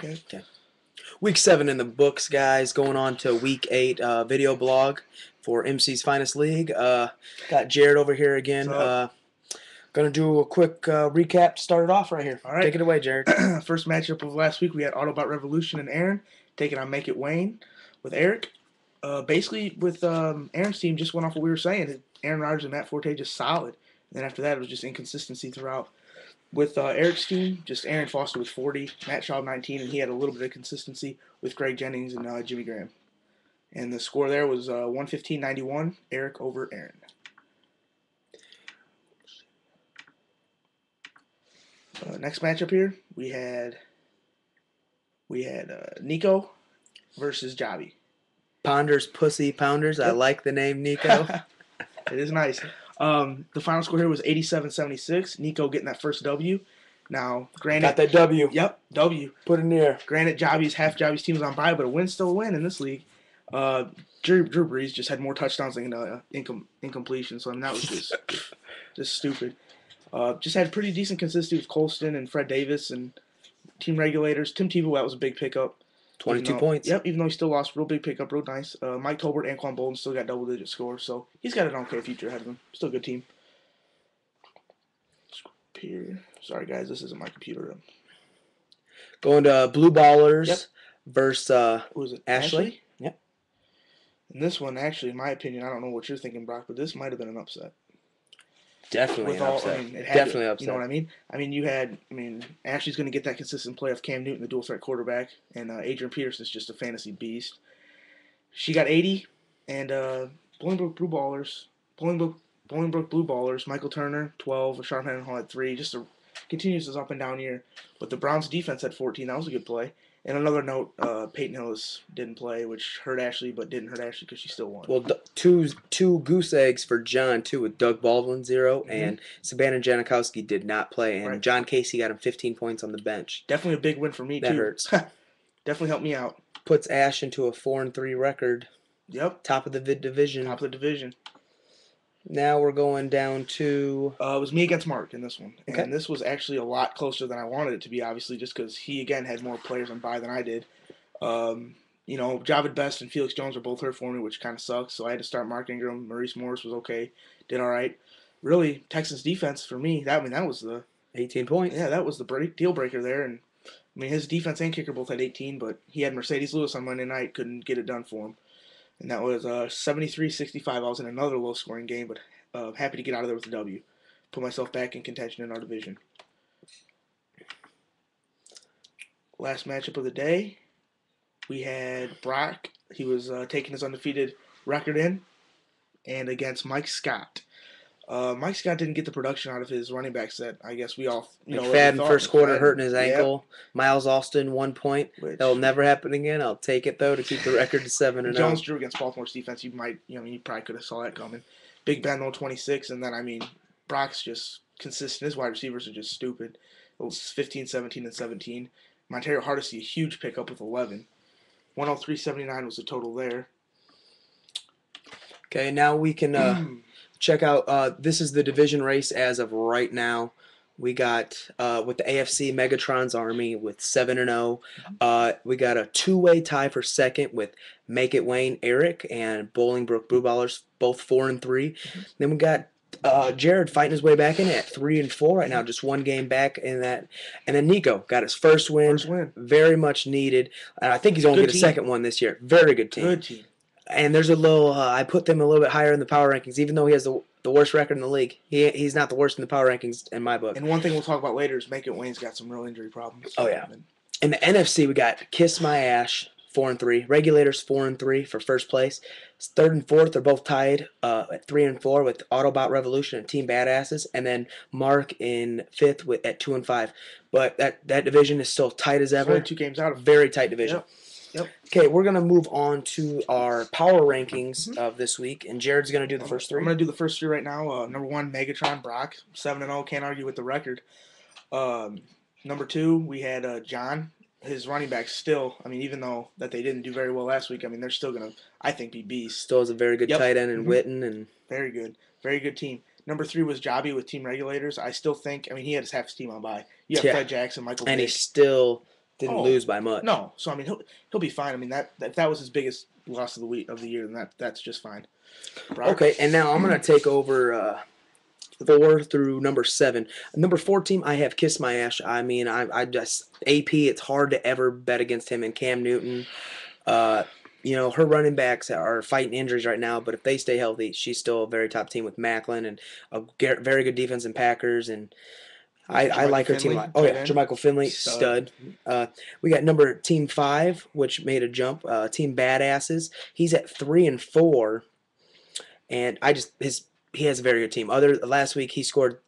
Okay. Week 7 in the books, guys. Going on to week 8 video blog for MC's Finest League. Got Jared over here What's again. up? Gonna do a quick recap to start it off right here. All right. Take it away, Jared. First matchup of last week, we had Autobot Revolution and Aaron taking on Make It Wayne with Eric. Basically, with Aaron's team, just went off what we were saying. Aaron Rodgers and Matt Forte just solid. And then after that, it was just inconsistency throughout. With Eric's team, just Aaron Foster with 40, Matt Shaw 19, and he had a little bit of consistency with Greg Jennings and Jimmy Graham. And the score there was 115-91, Eric over Aaron. Next matchup here, we had Nico versus Javi. Ponders, Pussy Pounders. I Yep. like the name Nico. It is nice. The final score here was 87-76. Nico getting that first W. Now, granted, Got that W. Yep, W. Put it in the air. Granted, half Javi's team is on bye, but a win's still a win in this league. Drew Brees just had more touchdowns than incompletion, so I mean, that was just stupid. Just had pretty decent consistency with Colston and Fred Davis and team regulators. Tim Tebow, that was a big pickup. 22 points. Yep, even though he still lost, real big pickup, real nice. Mike Tolbert and Quan Bolden still got double-digit scores, so he's got an okay future ahead of him. Still a good team. Here. Sorry, guys, this isn't my computer. Going to Blue Ballers Yep. versus Who was it? Ashley. Yep. And this one, actually, in my opinion, I don't know what you're thinking, Brock, but this might have been an upset. Definitely an upset. I mean, Definitely upset. You know what I mean? Ashley's going to get that consistent play of Cam Newton, the dual threat quarterback, and Adrian Peterson's just a fantasy beast. She got 80, and Bolingbrook Blue Ballers, Michael Turner, 12, Rashawn Mendenhall had 3, continues his up and down year. But the Browns defense had 14, that was a good play. And another note, Peyton Hillis didn't play, which hurt Ashley, but didn't hurt Ashley because she still won. Well, two goose eggs for John, too, with Doug Baldwin, 0, and Savannah Janikowski did not play, and Right. John Casey got him 15 points on the bench. Definitely a big win for me, That too. hurts. Definitely helped me out. Puts Ash into a 4-3 record, Yep, top of the division. top of the division. Now we're going down to It was me against Mark in this one. Okay. And this was actually a lot closer than I wanted it to be, obviously, just because he, again, had more players on bye than I did. Javid Best and Felix Jones were both hurt for me, which kind of sucks. So I had to start Mark Ingram. Maurice Morris was okay. Did all right. Really, Texans defense for me, that was the 18 points. that was the deal breaker there. And I mean, his defense and kicker both had 18, but he had Mercedes Lewis on Monday night, couldn't get it done for him. And that was 73-65. I was in another low-scoring game, but happy to get out of there with a W. Put myself back in contention in our division. Last matchup of the day, we had Brock. He was taking his undefeated record in, and against Mike Scott. Mike Scott didn't get the production out of his running backs that I guess we all McFadden first quarter hurting his Yep. ankle. Miles Austin 1 point. Which- That'll never happen again. I'll take it though to keep the record to 7-0. Jones Drew against Baltimore's defense. You probably could have saw that coming. Big Ben though 26, and then Brock's just consistent. His wide receivers are just stupid. It was 15, 17, and 17. Montario Hardesty a huge pickup with 11. 103.79 was the total there. Okay, now we can check out. This is the division race as of right now. We got with the AFC Megatron's Army with 7-0. We got a two-way tie for second with Make It Wayne Eric and Bolingbrook Blue Ballers both 4-3. Then we got Jared fighting his way back in at 3-4 right now, just one game back in that. And then Nico got his first win. Very much needed. I think he's only get a second one this year. Very good team. Good team. And there's a little. I put them a little bit higher in the power rankings, even though he has the worst record in the league. He's not the worst in the power rankings in my book. And one thing we'll talk about later is Make It Wayne's got some real injury problems. Oh yeah. In the NFC, we got Kiss My Ash 4-3, Regulators 4-3 for first place. Third and fourth are both tied at 3-4 with Autobot Revolution and Team Badasses, and then Mark in fifth at 2-5. But that division is still tight as ever. Only 2 games out of very tight division. Yep. Okay, we're going to move on to our power rankings of this week, and Jared's going to do the first 3. I'm going to do the first 3 right now. Number 1, Megatron Brock, 7-0, can't argue with the record. Number 2, we had John. His running backs still, even though that they didn't do very well last week, they're still going to, I think, be beasts. Still has a very good tight end in Witten. And very good team. Number 3 was Jobby with Team Regulators. I still think, he had half his team on bye. You have Fred Jackson, Michael and Vick. he's still didn't Oh lose by much. no, so I mean he'll be fine. I mean that if that was his biggest loss of the week of the year, then that's just fine. Brock? Okay, and now I'm gonna take over 4 through number 7. Number 4 team, I have Kiss My Ash. I mean, I just AP. It's hard to ever bet against him and Cam Newton. Uh, her running backs are fighting injuries right now, but if they stay healthy, she's still a very top team with Macklin and a very good defense in Packers. And I Jermichael like her team a Finley, lot. Oh tight yeah, end. Jermichael Finley, Stud. stud. We got number team 5, which made a jump. Team Badasses. He's at 3-4, and he has a very good team. Other last week he scored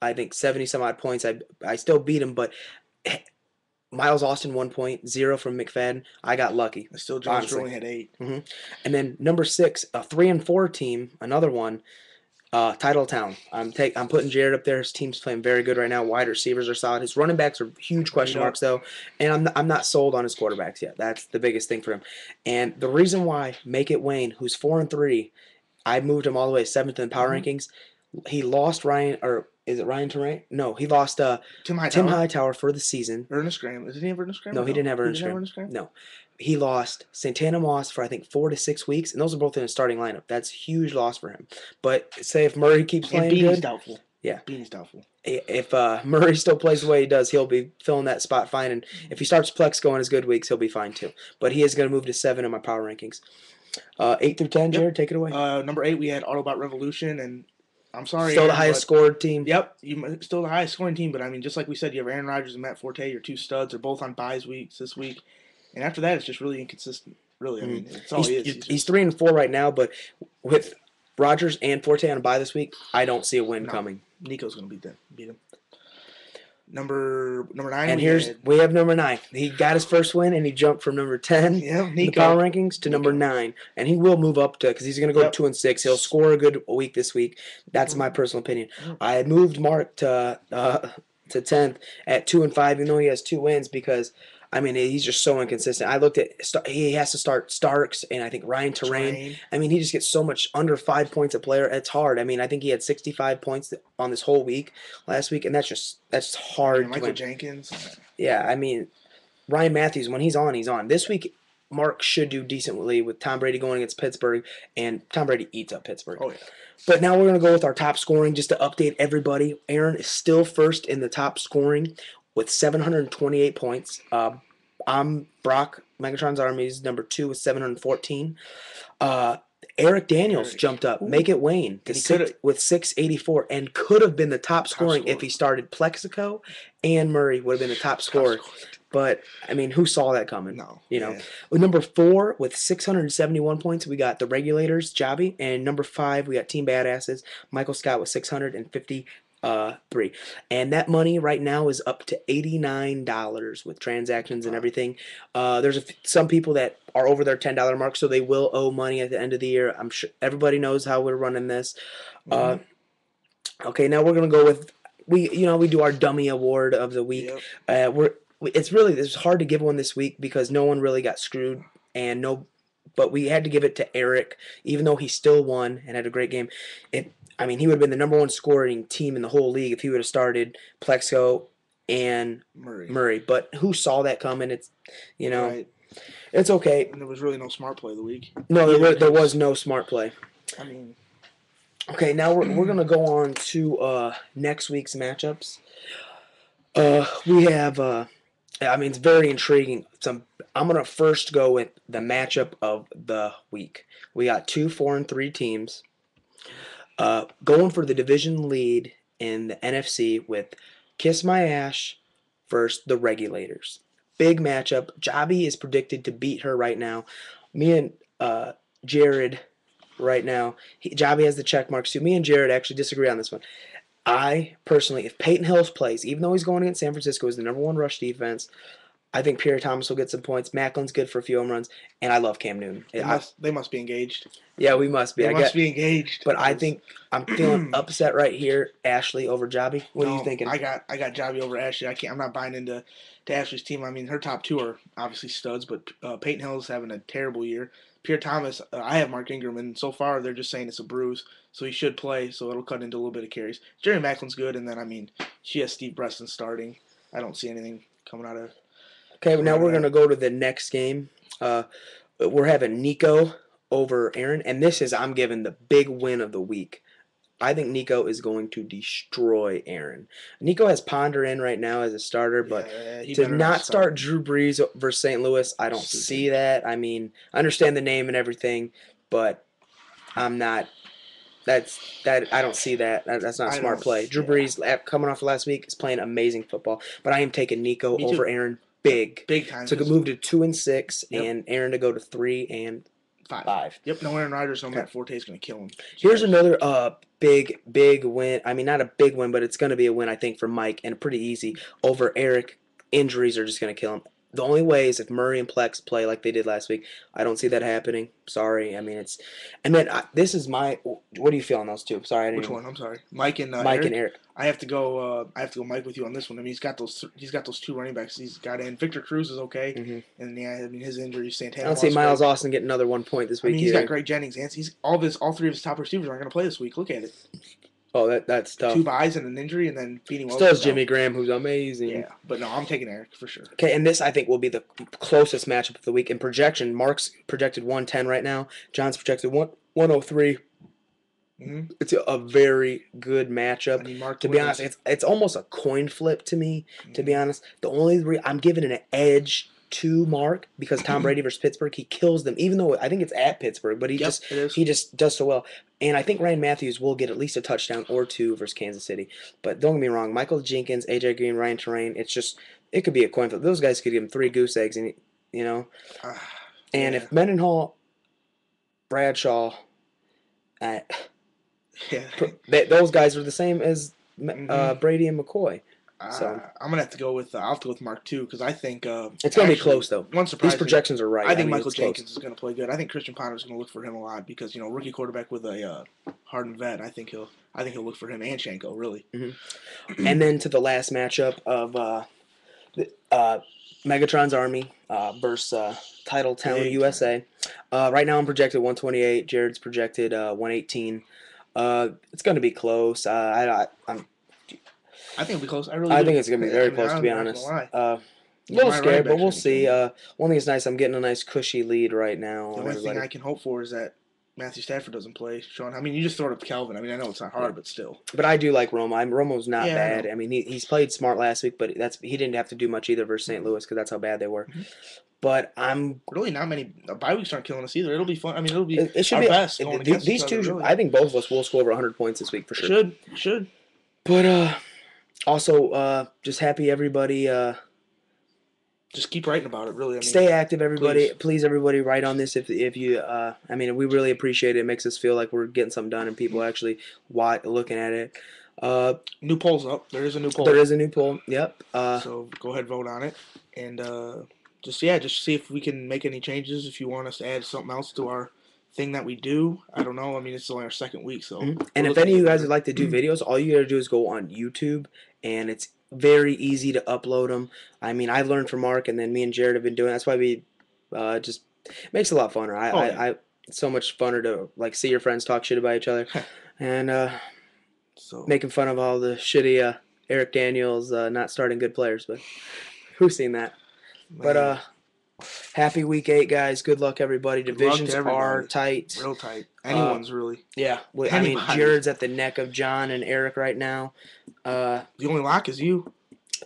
I think 70 some odd points. I still beat him, but Miles Austin 1 point, 0 from McFadden. I got lucky. Still, Jones honestly. only had 8. And then number 6, a 3-4 team, another one. Titletown. I'm putting Jared up there. His team's playing very good right now. Wide receivers are solid. His running backs are huge question marks though, and I'm not sold on his quarterbacks yet. That's the biggest thing for him. And the reason why, Make It Wayne, who's 4-3, I moved him all the way 7th in the power rankings. He lost Ryan, or is it Ryan Terrain? No, he lost Tim Hightower for the season. Ernest Graham. Did he have Ernest Graham? No, he didn't have Ernest Graham. No. He lost Santana Moss for I think 4 to 6 weeks, and those are both in his starting lineup. That's a huge loss for him. But say if Murray keeps playing good, doubtful. Yeah, Beanie's doubtful. If Murray still plays the way he does, he'll be filling that spot fine. And if he starts Plex going his good weeks, he'll be fine too. But he is going to move to 7 in my power rankings. 8 through 10, Jared, take it away. Number 8, we had Autobot Revolution, and I'm sorry, still Aaron, the highest scored team. Yep, still the highest scoring team. But I mean, just like we said, you have Aaron Rodgers and Matt Forte, your 2 studs. They're both on buys weeks this week, and after that, it's just really inconsistent. Really, I mean, it's all he is. He's 3-4 right now, but with Rodgers and Forte on a bye this week, I don't see a win coming. Nico's going to beat him. Number 9. And we have number 9. He got his first win, and he jumped from number 10 in the power rankings to number 9. And he will move up to, because he's going to go 2-6. He'll score a good week this week. That's my personal opinion. I moved Mark to 10th at 2-5, even though he has 2 wins, because I mean, he's just so inconsistent. I looked at he has to start Starks and I think Ryan Terrain. I mean, he just gets so much under 5 points a player. It's hard. I mean, I think he had 65 points on this whole week last week, and that's hard. And Michael Jenkins. Yeah, I mean, Ryan Matthews, when he's on, he's on. This week, Mark should do decently with Tom Brady going against Pittsburgh, and Tom Brady eats up Pittsburgh. Oh yeah. But now we're going to go with our top scoring just to update everybody. Aaron is still first in the top scoring with 728 points. I'm Brock, Megatron's Army is number 2 with 714. Eric Daniels jumped up. Make It Wayne with 684 and could have been the top scoring if he started Plexico and Murray would have been the top scorer. But, I mean, who saw that coming? No. With number 4 with 671 points, we got the Regulators, Jobby. And number 5, we got Team Badasses, Michael Scott with 653. And that money right now is up to $89 with transactions and everything. There's some people that are over their $10 mark, so they will owe money at the end of the year. I'm sure everybody knows how we're running this. Okay, now we're gonna go with we do our dummy award of the week. Yep. It's hard to give one this week because no one really got screwed but we had to give it to Eric, even though he still won and had a great game. He would have been the number 1 scoring team in the whole league if he would have started Plexo and Murray. But who saw that coming? It's right. It's okay. And there was really no smart play of the week. No, there was no smart play. I mean, okay, now we're gonna go on to next week's matchups. We have it's very intriguing. I'm gonna first go with the matchup of the week. We got 2 4-3 teams. Going for the division lead in the NFC with Kiss My Ash versus the Regulators. Big matchup. Jobby is predicted to beat her right now. Me and Jared right now, Jobby has the check marks too. Me and Jared actually disagree on this one. I personally, if Peyton Hills plays, even though he's going against San Francisco as the number 1 rush defense, I think Pierre Thomas will get some points. Macklin's good for a few home runs, and I love Cam Newton. They must be engaged. Yeah, we must be. They must be engaged. But I think I'm feeling upset right here. Ashley over Jobby. What are you thinking? I got Jobby over Ashley. I'm not buying into Ashley's team. I mean, her top 2 are obviously studs, but Peyton Hill's having a terrible year. Pierre Thomas, I have Mark Ingram, and so far they're just saying it's a bruise, so he should play. So it'll cut into a little bit of carries. Jerry Macklin's good, and then she has Steve Preston starting. I don't see anything coming out of Okay, So now we're we're at gonna go to the next game. Uh, we're having Nico over Aaron, and this is I'm giving the big win of the week. I think Nico is going to destroy Aaron. Nico has Ponder in right now as a starter, but yeah, he to better not not start start. Drew Brees versus St. Louis, I don't Stupid. see that. I mean, I understand the name and everything, but I'm not. That I don't see that. That's not a I smart don't. play. Drew Yeah, Brees coming off last week is playing amazing football, but I am taking Nico me over too. Aaron Yep, big. big time. To 'Cause move to 2-6, yep, and Aaron to go to 3-5. 5. Yep, no Aaron Rodgers, no Okay. Matt Forte is going to kill him. Here's another big win. I mean, not a big win, but it's going to be a win I think for Mike, and pretty easy over Eric. Injuries are just going to kill him. The only way is if Murray and Plex play like they did last week. I don't see that happening. Sorry. I mean, it's and then this is my. What do you feel on those two? Sorry, I didn't Which even. one? I'm sorry, Mike and Mike and Eric. Eric. I have to go. I have to go, Mike, with you on this one. I mean, he's got those 2 running backs. He's got in. Victor Cruz is okay, Hmm. and yeah, I mean his injury. I Santana don't see Moss Miles great. Austin get another 1 point this I week mean, he's got either. Greg Jennings, and he's all 3 of his top receivers aren't going to play this week. Look at it. Oh, that's 2 tough. buys and an injury, and then Beanie Wells. Still has Jimmy Graham, who's amazing. Yeah, but no, I'm taking Eric for sure. Okay, and this I think will be the closest matchup of the week in projection. Mark's projected 110 right now. John's projected 103. Mm-hmm. It's a very good I matchup. need Mark To be honest, it's almost a coin flip to me. To be honest, the only I'm giving an edge to Mark because Tom Brady versus Pittsburgh, he kills them. Even though I think it's at Pittsburgh, but it is. he just does so well. And I think Ryan Matthews will get at least a touchdown or 2 versus Kansas City. But don't get me wrong, Michael Jenkins, AJ Green, Ryan Terrain, it could be a coin flip. Those guys could give him 3 goose eggs, and you know. And Yeah. if Mendenhall, Bradshaw, uh, Yeah. those guys are the same as Mhm. Brady and McCoy. So I'm gonna have to go with I'll have to go with Mark too because I think it's gonna be close though. One surprise. These projections are right. I think mean, Michael it's close. Jenkins is gonna play good. I think Christian Ponder is gonna look for him a lot because rookie quarterback with a hardened vet. I think he'll look for him and Shanko really. And then to the last matchup of Megatron's Army versus Titletown Big USA. Right now I'm projected 128. Jared's projected 118. It's going to be close. I think it'll be close. I I think it's going to be very close, to be honest. A little scared, but we'll see. One thing is nice. I'm getting a nice cushy lead right now. The on only thing everybody. I can hope for is that Matthew Stafford doesn't play. Sean, I mean, you just throw it up to Calvin. I mean, I know it's not hard, but still. But I do like Romo. Romo's not Yeah, I bad. know. I mean, he's played smart last week, but he didn't have to do much either versus St. Louis because that's how bad they were. But I'm Really not many bye weeks aren't killing us either. It'll be fun. I mean, it'll be it should our be best going against these each two. other, really. I think both of us will score over 100 points this week for sure. Should. But also just happy everybody. Just keep writing about it. Really, I mean, Stay active, everybody. Please, everybody, write on this if you. I mean, we really appreciate it. It makes us feel like we're getting something done and people actually looking at it. New poll's up. There is a new poll. There is a new poll. Yep. So go ahead, vote on it, and just see if we can make any changes. If you want us to add something else to our thing that we do, I don't know. I mean, it's only our second week, so. And if any of you guys would like to do videos, all you gotta do is go on YouTube, and it's very easy to upload them. I mean, I learned from Mark, and then me and Jared have been doing. That's why we just makes it a lot funner. It's so much funner to like see your friends talk shit about each other, and so making fun of all the shitty Eric Daniels not starting good players. But who's seen that? man, But happy week 8, guys. Good luck, everybody. Good luck to Divisions everybody. are tight. real tight. Anyone's really. Yeah, I mean, Anybody. Jared's at the neck of John and Eric right now. The only lock is you,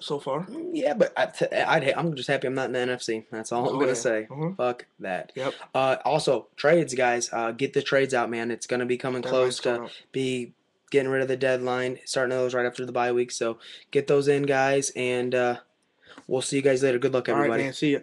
so far. Yeah, but I'm just happy I'm not in the NFC. That's all I'm Oh, gonna yeah. say. Mhm. Fuck that. Yep. Also, trades, guys. Get the trades out, man. It's gonna be coming close Deadline's to be getting rid of the deadline. Starting those right after the bye week. So get those in, guys, and we'll see you guys later. Good luck, All right, everybody. man. See ya.